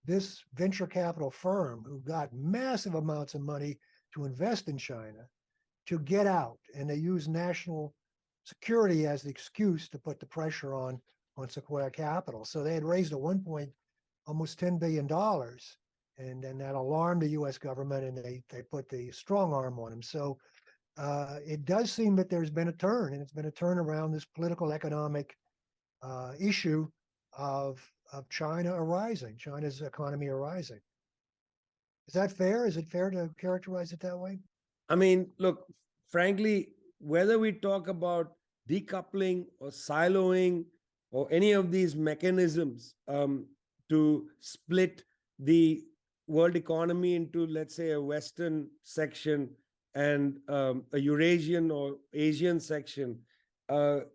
this venture capital firm who got massive amounts of money to invest in China to get out. And they use national security as the excuse to put the pressure on Sequoia Capital. So they had raised almost $10 billion. And then that alarmed the US government, and they put the strong arm on them. So it does seem that there's been a turn, and it's been a turn around this political economic issue of China arising, China's economy arising. Is that fair? Is it fair to characterize it that way? I mean, look, frankly, whether we talk about decoupling or siloing or any of these mechanisms to split the world economy into, let's say, a Western section and a Eurasian or Asian section,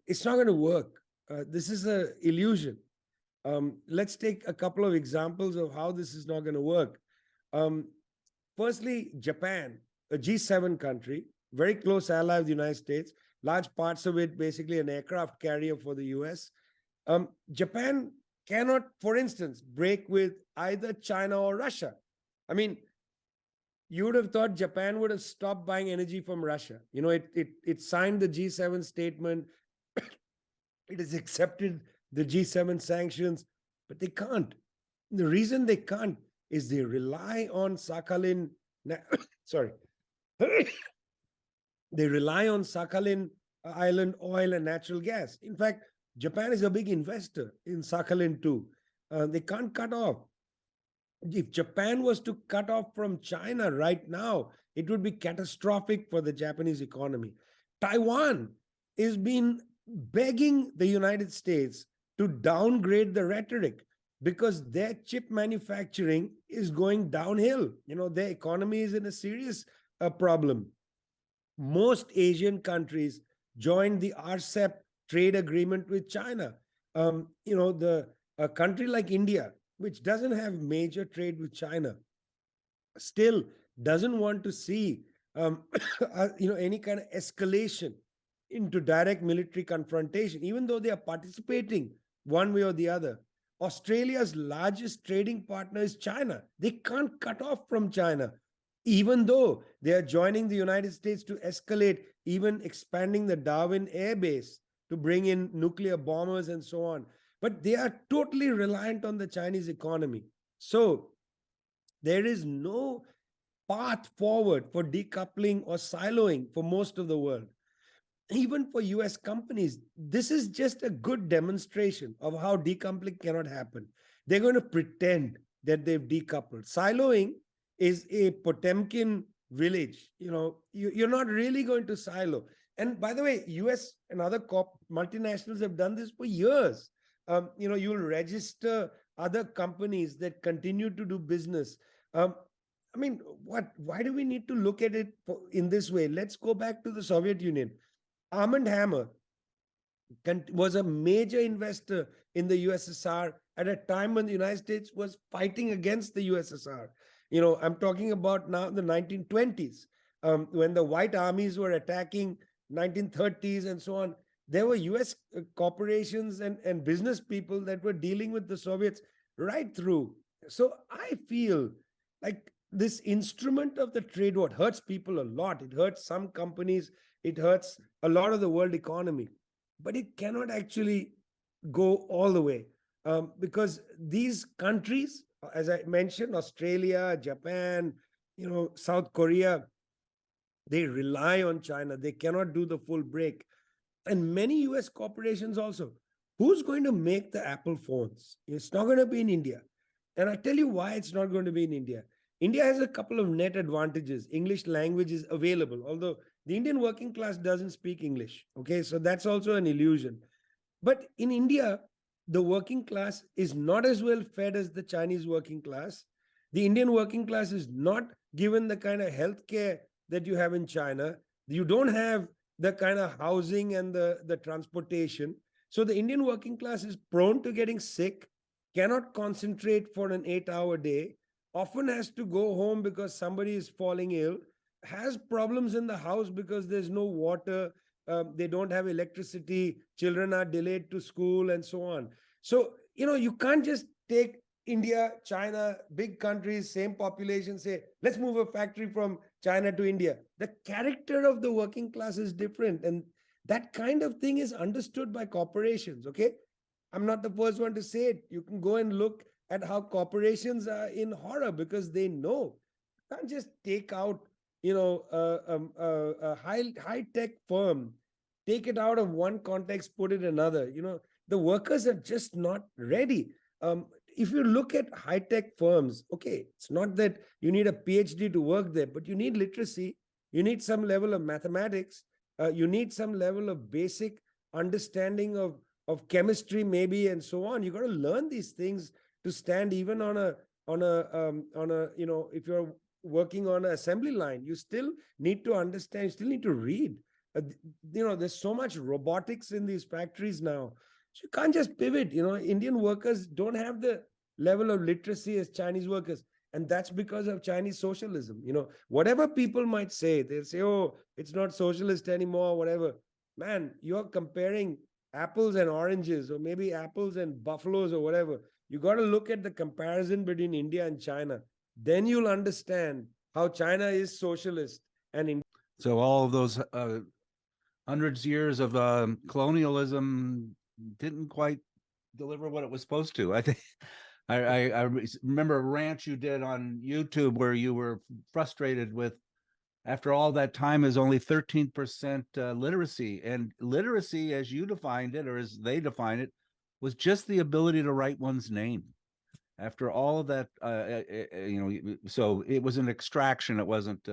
it's not going to work. This is an illusion. Let's take a couple of examples of how this is not going to work. Firstly, Japan, a G7 country, very close ally of the United States, large parts of it basically an aircraft carrier for the US. Japan cannot, for instance, break with either China or Russia. I mean, you would have thought Japan would have stopped buying energy from Russia. It signed the G7 statement. It has accepted the G7 sanctions, but they can't. The reason they can't is they rely on Sakhalin. Sorry. They rely on Sakhalin Island oil and natural gas. In fact, Japan is a big investor in Sakhalin too. They can't cut off. If Japan was to cut off from China right now, it would be catastrophic for the Japanese economy. Taiwan has been begging the United States to downgrade the rhetoric because their chip manufacturing is going downhill. Their economy is in a serious problem. Most Asian countries joined the RCEP trade agreement with China. A country like India, which doesn't have major trade with China, still doesn't want to see any kind of escalation into direct military confrontation, even though they are participating one way or the other. Australia's largest trading partner is China. They can't cut off from China, even though they are joining the United States to escalate, even expanding the Darwin Air Base to bring in nuclear bombers and so on. But they are totally reliant on the Chinese economy. So there is no path forward for decoupling or siloing for most of the world. Even for US companies, this is just a good demonstration of how decoupling cannot happen. They're going to pretend that they've decoupled. Siloing is a Potemkin village. You're not really going to silo. And by the way, US and other multinationals have done this for years. You'll register other companies that continue to do business. Why do we need to look at it in this way? Let's go back to the Soviet Union. Arm and Hammer was a major investor in the USSR at a time when the United States was fighting against the USSR. I'm talking about now the 1920s, when the white armies were attacking 1930s and so on. There were US corporations and business people that were dealing with the Soviets right through. So I feel like this instrument of the trade war hurts people a lot. It hurts some companies. It hurts a lot of the world economy. But it cannot actually go all the way because these countries, as I mentioned, Australia, Japan, South Korea, they rely on China. They cannot do the full break. And many US corporations also. Who's going to make the Apple phones? It's not going to be in India. And I tell you why it's not going to be in India. India has a couple of net advantages. English language is available, although the Indian working class doesn't speak English. Okay, so that's also an illusion. But in India, the working class is not as well fed as the Chinese working class. The Indian working class is not given the kind of healthcare that you have in China. You don't have the kind of housing and the transportation. So the Indian working class is prone to getting sick, cannot concentrate for an 8-hour day, often has to go home because somebody is falling ill, has problems in the house because there's no water, they don't have electricity, children are delayed to school and so on. So, you can't just take India, China, big countries, same population, say, let's move a factory from China to India. The character of the working class is different. And that kind of thing is understood by corporations, okay? I'm not the first one to say it. You can go and look at how corporations are in horror because they know. You can't just take out, a high-tech firm, take it out of one context, put it in another. The workers are just not ready. If you look at high-tech firms, okay, it's not that you need a PhD to work there, but you need literacy, you need some level of mathematics, you need some level of basic understanding of chemistry maybe and so on. You got to learn these things to stand even on a if you're working on an assembly line. You still need to understand, you still need to read. There's so much robotics in these factories now. So you can't just pivot. Indian workers don't have the level of literacy as Chinese workers. And that's because of Chinese socialism. Whatever people might say, they'll say, oh, it's not socialist anymore, whatever. Man, you're comparing apples and oranges, or maybe apples and buffaloes or whatever. You got to look at the comparison between India and China. Then you'll understand how China is socialist and India. So all of those hundreds of years of colonialism didn't quite deliver what it was supposed to. I think I remember a rant you did on YouTube where you were frustrated with, after all that time, is only 13% literacy. And literacy, as you defined it, or as they define it, was just the ability to write one's name. After all of that, so it was an extraction. It wasn't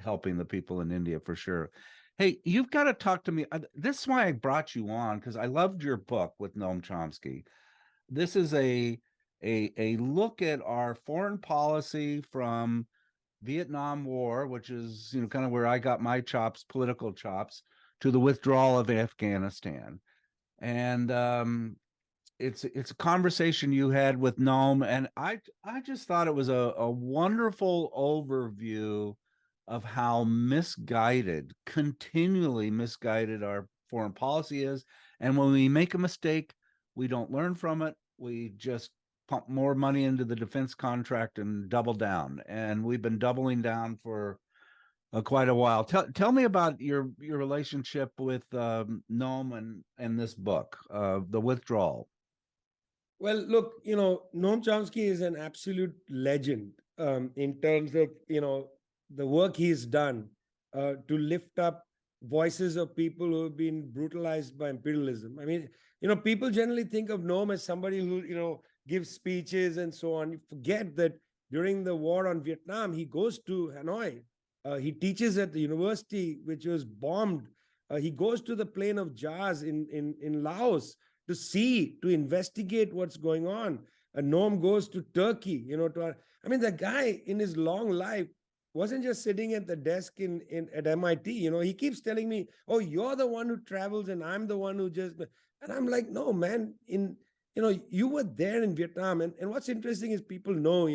helping the people in India for sure. Hey, you've got to talk to me. This is why I brought you on, because I loved your book with Noam Chomsky. This is a look at our foreign policy from Vietnam War, which is kind of where I got my chops, political chops, to the withdrawal of Afghanistan. And it's a conversation you had with Noam, and I just thought it was a wonderful overview of how continually misguided our foreign policy is. And when we make a mistake, we don't learn from it. We just pump more money into the defense contract and double down. And we've been doubling down for quite a while. Tell me about your relationship with Noam and this book, The Withdrawal. Well, look, Noam Chomsky is an absolute legend in terms of, the work he's done to lift up voices of people who have been brutalized by imperialism. I mean, people generally think of Noam as somebody who, gives speeches and so on. You forget that during the war on Vietnam, he goes to Hanoi. He teaches at the university, which was bombed. He goes to the plain of Jars in Laos to investigate what's going on. Noam goes to Turkey, the guy in his long life wasn't just sitting at the desk at MIT. He keeps telling me, oh, you're the one who travels and I'm the one who just, and I'm like, no, man, you were there in Vietnam. And what's interesting is people know,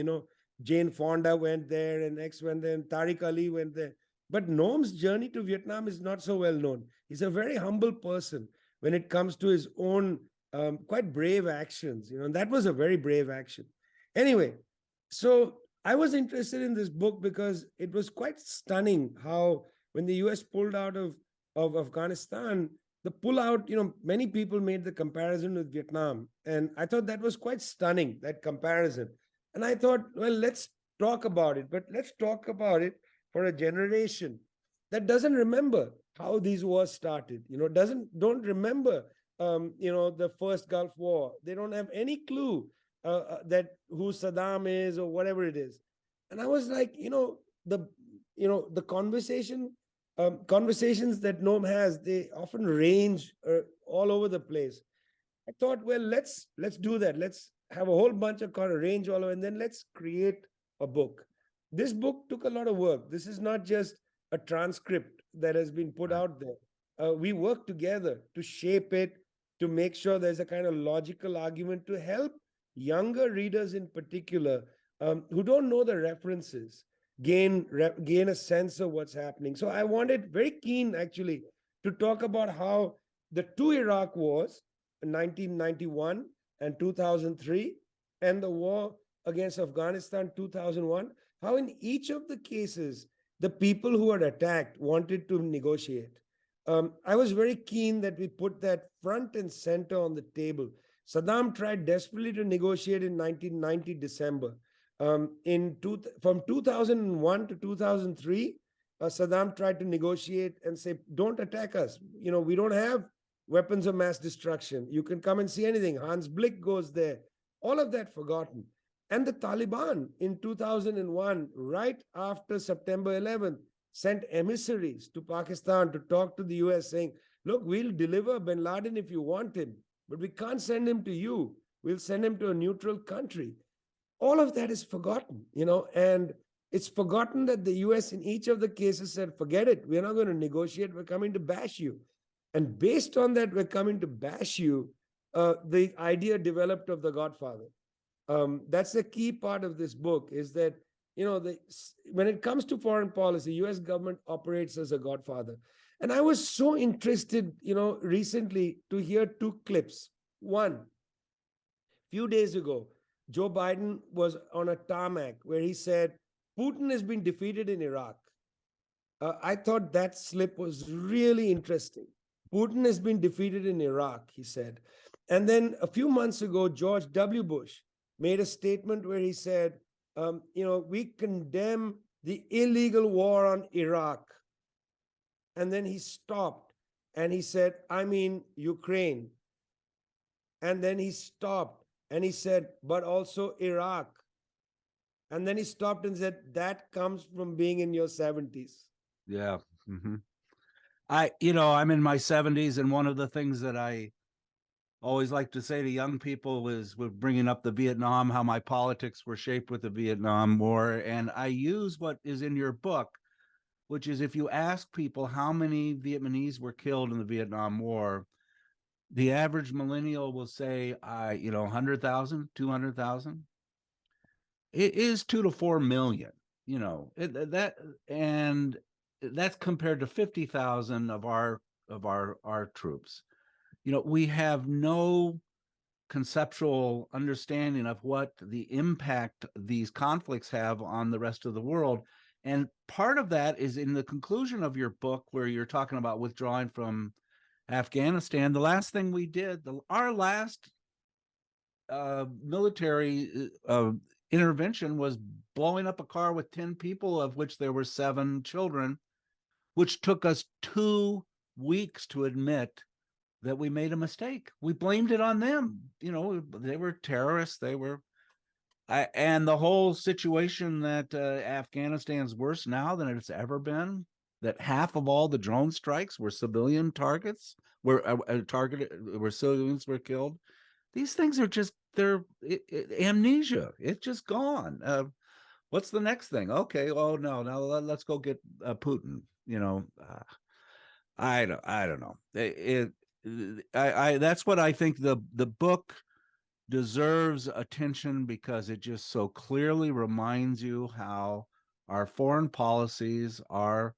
Jane Fonda went there and X went there and Tariq Ali went there. But Noam's journey to Vietnam is not so well known. He's a very humble person when it comes to his own quite brave actions, and that was a very brave action. Anyway, so I was interested in this book because it was quite stunning how when the US pulled out of Afghanistan, the pullout, many people made the comparison with Vietnam. And I thought that was quite stunning, that comparison. And I thought, well, let's talk about it, but let's talk about it for a generation that doesn't remember how these wars started, don't remember, the first Gulf War. They don't have any clue that who Saddam is or whatever it is. And I was like, the conversations that Noam has, they often range all over the place. I thought, well, let's do that. Let's have a whole bunch of kind of range all over, and then let's create a book. This book took a lot of work. This is not just a transcript that has been put out there. We worked together to shape it, to make sure there's a kind of logical argument to help younger readers in particular who don't know the references gain a sense of what's happening. So I wanted, very keen actually, to talk about how the two Iraq wars, 1991 and 2003, and the war against Afghanistan, 2001, how in each of the cases, the people who were attacked wanted to negotiate. I was very keen that we put that front and center on the table. Saddam tried desperately to negotiate in 1990 December. From 2001 to 2003, Saddam tried to negotiate and say, don't attack us. We don't have weapons of mass destruction. You can come and see anything. Hans Blick goes there. All of that forgotten. And the Taliban in 2001, right after September 11th, sent emissaries to Pakistan to talk to the US saying, look, we'll deliver bin Laden if you want him, but we can't send him to you. We'll send him to a neutral country. All of that is forgotten, and it's forgotten that the US in each of the cases said, forget it, we're not going to negotiate, we're coming to bash you. And based on that, we're coming to bash you, the idea developed of the Godfather. That's the key part of this book, is that, when it comes to foreign policy, US government operates as a Godfather. And I was so interested, recently to hear two clips. One, few days ago, Joe Biden was on a tarmac where he said, Putin has been defeated in Iraq. I thought that slip was really interesting. Putin has been defeated in Iraq, he said. And then a few months ago, George W. Bush made a statement where he said, we condemn the illegal war on Iraq. And then he stopped and he said, I mean, Ukraine. And then he stopped and he said, but also Iraq. And then he stopped and said, that comes from being in your 70s. Yeah. Mm-hmm. I'm in my 70s, and one of the things that I always like to say to young people is, we're bringing up the Vietnam, how my politics were shaped with the Vietnam War. And I use what is in your book, which is, if you ask people how many Vietnamese were killed in the Vietnam War, the average millennial will say, 100,000, 200,000. It is 2 to 4 million, and that's compared to 50,000 of our troops. We have no conceptual understanding of what the impact these conflicts have on the rest of the world. And part of that is in the conclusion of your book, where you're talking about withdrawing from Afghanistan. The last thing we did, our last military intervention, was blowing up a car with 10 people, of which there were 7 children, which took us 2 weeks to admit that we made a mistake. We blamed it on them. They were terrorists. And the whole situation that Afghanistan's worse now than it's ever been, that half of all the drone strikes were civilian targets, where civilians were killed. These things are just, amnesia. It's just gone. What's the next thing? Okay, oh no, now let's go get Putin. I don't know. That's what I think the book deserves attention, because it just so clearly reminds you how our foreign policies are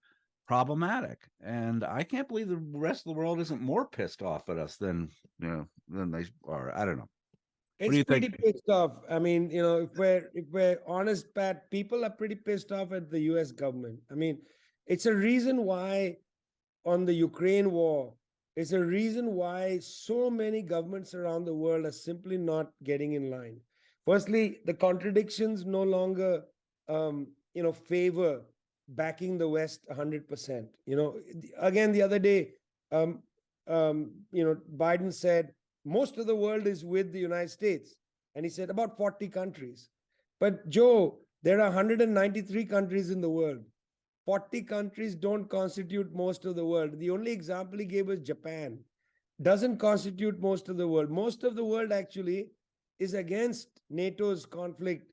problematic. And I can't believe the rest of the world isn't more pissed off at us than they are. I don't know. What do you It's pretty think? pissed off. I mean, if we're honest, Pat, people are pretty pissed off at the US government. I mean, it's a reason why on the Ukraine war, it's a reason why so many governments around the world are simply not getting in line. Firstly, the contradictions no longer, favor backing the West 100%. Again, the other day, Biden said, most of the world is with the United States. And he said about 40 countries. But Joe, there are 193 countries in the world. 40 countries don't constitute most of the world. The only example he gave was Japan. Doesn't constitute most of the world. Most of the world actually is against NATO's conflict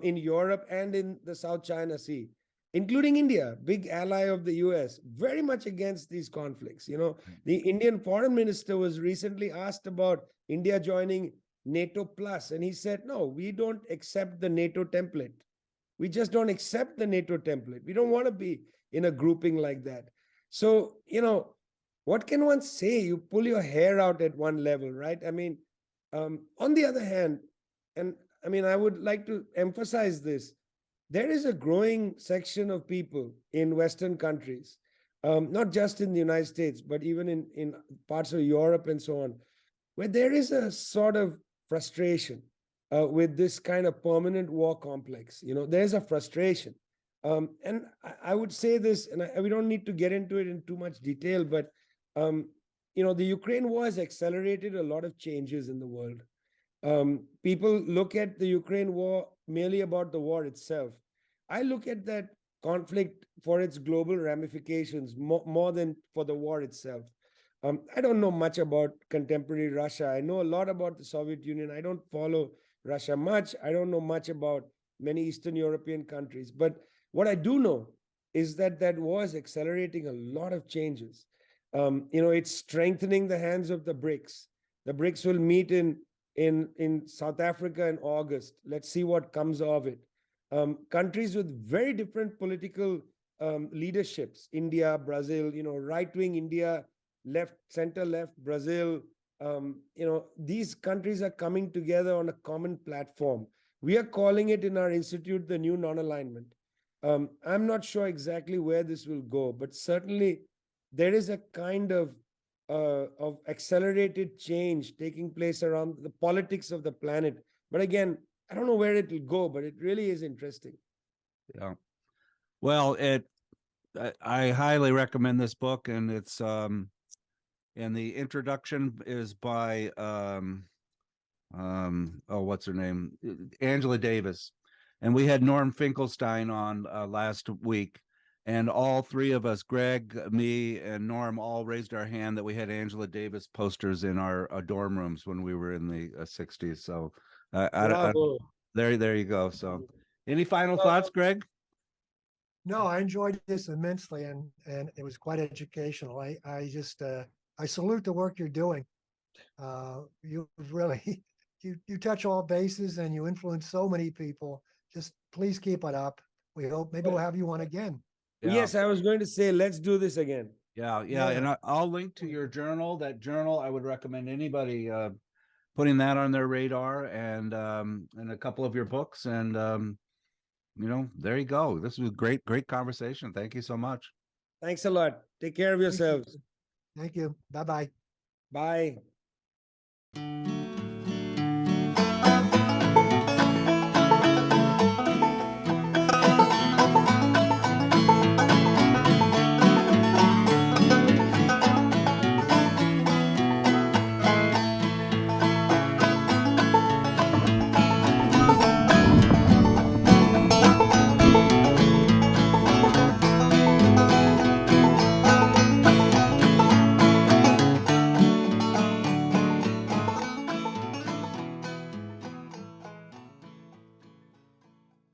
in Europe and in the South China Sea, including India, big ally of the US, very much against these conflicts. The Indian foreign minister was recently asked about India joining NATO plus, and he said, no, we don't accept the NATO template. We just don't accept the NATO template. We don't want to be in a grouping like that. So, what can one say? You pull your hair out at one level, right? I mean, on the other hand, and I mean, I would like to emphasize this, there is a growing section of people in Western countries, not just in the United States, but even in parts of Europe and so on, where there is a sort of frustration with this kind of permanent war complex. There's a frustration. And I would say this, and we don't need to get into it in too much detail, but, the Ukraine war has accelerated a lot of changes in the world. People look at the Ukraine war merely about the war itself. I look at that conflict for its global ramifications more than for the war itself. I don't know much about contemporary Russia. I know a lot about the Soviet Union. I don't follow Russia much. I don't know much about many Eastern European countries. But What I do know is that that war is accelerating a lot of changes. It's strengthening the hands of the BRICS. The BRICS will meet in South Africa in August. Let's see what comes of it. Countries with very different political leaderships, India, Brazil, right-wing India, left, center-left, Brazil, these countries are coming together on a common platform. We are calling it in our institute the new non-alignment. I'm not sure exactly where this will go, but certainly there is a kind of accelerated change taking place around the politics of the planet. But again, I don't know where it will go, but it really is interesting. Yeah. Well, I highly recommend this book, and it's and the introduction is by what's her name? Angela Davis. And we had Norm Finkelstein on last week, and all three of us, Greg, me, and Norm, all raised our hand that we had Angela Davis posters in our dorm rooms when we were in the 60s. So Bravo. there you go. So any final thoughts, Greg? No, I enjoyed this immensely, and it was quite educational. I just I salute the work you're doing. You really you touch all bases, and you influence so many people. Just please keep it up. We hope maybe we'll have you on again. Yeah. Yes, I was going to say, let's do this again. Yeah. And I'll link to your journal. That journal, I would recommend anybody putting that on their radar, and a couple of your books, and there you go. This was a great conversation. Thank you so much. Thanks a lot. Take care of yourselves. Thank you. Bye-bye. Bye.